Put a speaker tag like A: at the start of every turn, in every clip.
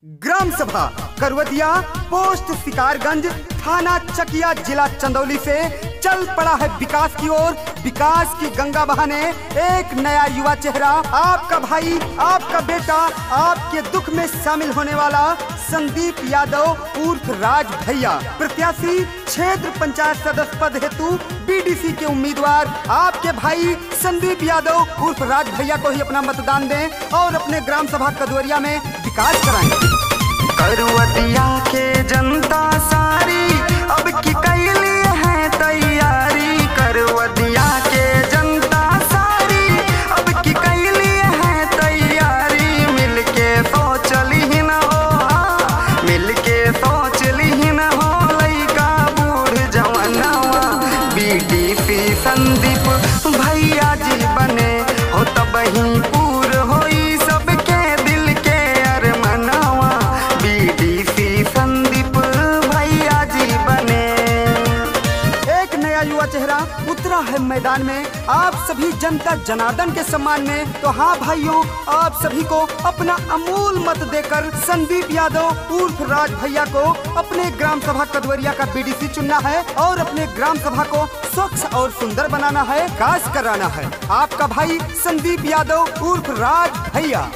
A: Gram सभा करवदिया, post Shikarganj, थाना चकिया, जिला चंदौली से चल पड़ा है विकास की ओर। विकास की गंगा बहाने एक नया युवा चेहरा, आपका भाई, आपका बेटा, आपके दुख में शामिल होने वाला संदीप यादव उर्फ राज भैया, प्रत्याशी क्षेत्र पंचायत सदस्य पद हेतु बीडीसी के उम्मीदवार आपके भाई संदीप यादव उर्फ राज भैया को ही अपना मतदान दें और अपने ग्राम सभा कदवरिया में विकास कराएं।
B: करवदिया के जनता सारी अब की कैली है तैयारी। करवदिया के जनता सारी अब की कैली है तैयारी। मिलके सोचली ही न हो, मिलके सोचली ही न हो, लइका बूढ़ जवानवा बीडीसी संदीप भैया जी बने हो, तब ही पूर होई सबके दिल के अरमनवा बीडीसी संदीप भैया जी बने।
A: एक नया युवा चेहरा उतरा है मैदान में आप सभी जनता जनार्दन के सम्मान में। तो हाँ भाइयों, आप सभी को अपना अमूल मत देकर संदीप यादव उर्फ राज भैया को अपने ग्राम सभा कदवरिया का बीडीसी चुनना है और अपने ग्राम सभा को स्वच्छ और सुंदर बनाना है, विकास कराना है। आपका भाई संदीप यादव उर्फ राज भैया।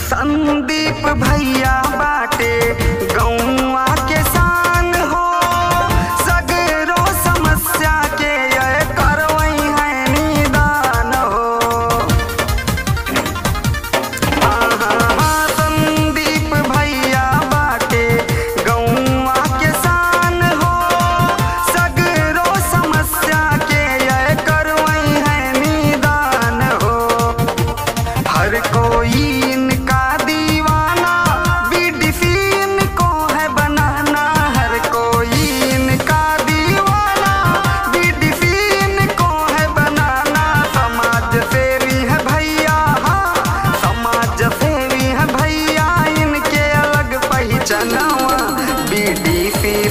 B: संदीप भैया बाटे गौवा के शान हो, सगरो समस्या के ये करवई है निदान हो। संदीप भैया बाटे गौवा के शान हो, सगरो समस्या के ये करवई है निदान हो। हर कोई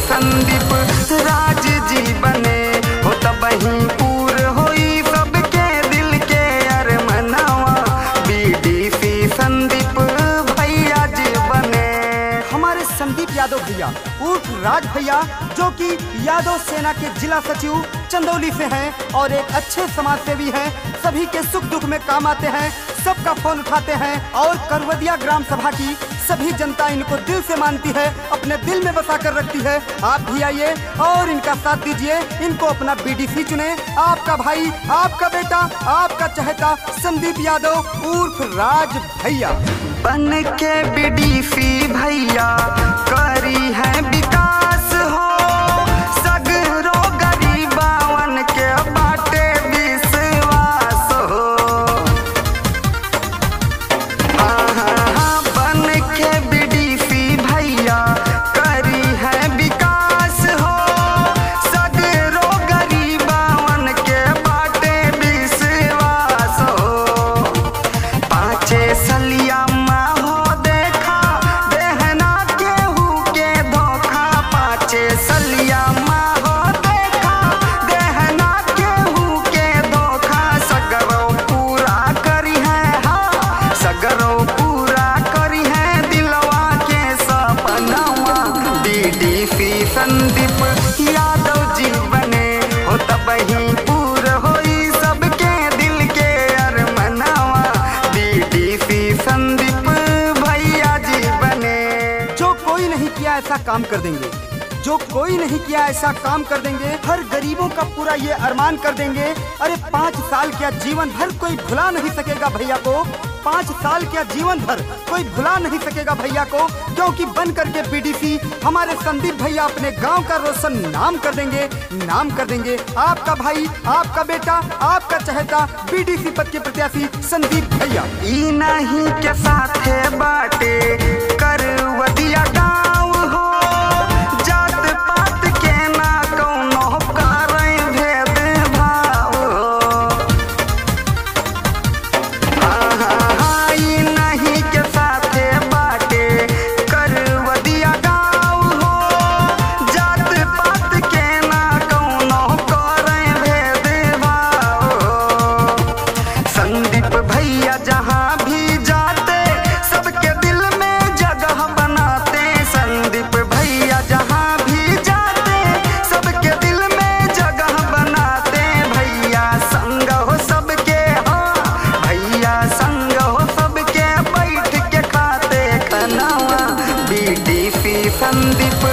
B: संदीप राज जी बने हो, तब ही पूर होई सबके दिल के अरमनवा बीडीसी संदीप भैया जी बने।
A: हमारे संदीप यादव भैया उर्फ राज भैया, जो कि यादव सेना के जिला सचिव चंदौली से हैं और एक अच्छे समाज सेवी हैं, सभी के सुख दुख में काम आते हैं, सबका फोन उठाते हैं और करवदिया ग्राम सभा की सभी जनता इनको दिल से मानती है, अपने दिल में बसा कर रखती है। आप भी आइए और इनका साथ दीजिए, इनको अपना बीडीसी चुने। आपका भाई, आपका बेटा, आपका चहेता संदीप यादव उर्फ राज भैया
B: बन के बीडीसी भैया करी है विकास हो, सगरो गरीबावन के बाटे विश्वास हो। बन के बीडीसी भैया करी है विकास हो, सगरो गरीबावन के बाटे विश्वास हो। पाँचे सलिया सलिया माँ हो देखा, देहना केहू के धोखा, सगरो पूरा करी है, हाँ सगरो पूरा करी है दिलवा के सपनवा बीडीसी संदीप यादव जी बने हो, तब ही पूर होई सबके दिल के अरमनवा बीडीसी संदीप भैया जी बने।
A: जो कोई नहीं किया ऐसा काम कर देंगे, जो कोई नहीं किया ऐसा काम कर देंगे, हर गरीबों का पूरा ये अरमान कर देंगे। अरे 5 साल क्या जीवन भर कोई भुला नहीं सकेगा भैया को, 5 साल क्या जीवन भर कोई भुला नहीं सकेगा भैया को, क्योंकि बन करके बीडीसी हमारे संदीप भैया अपने गांव का रोशन नाम कर देंगे, नाम कर देंगे। आपका भाई, आपका बेटा, आपका चहेता बीडीसी पद के प्रत्याशी संदीप भैया।
B: ई नहीं के साथे बाटे करवदिया गाँव हो, संदीप भैया जहाँ भी जाते संदीप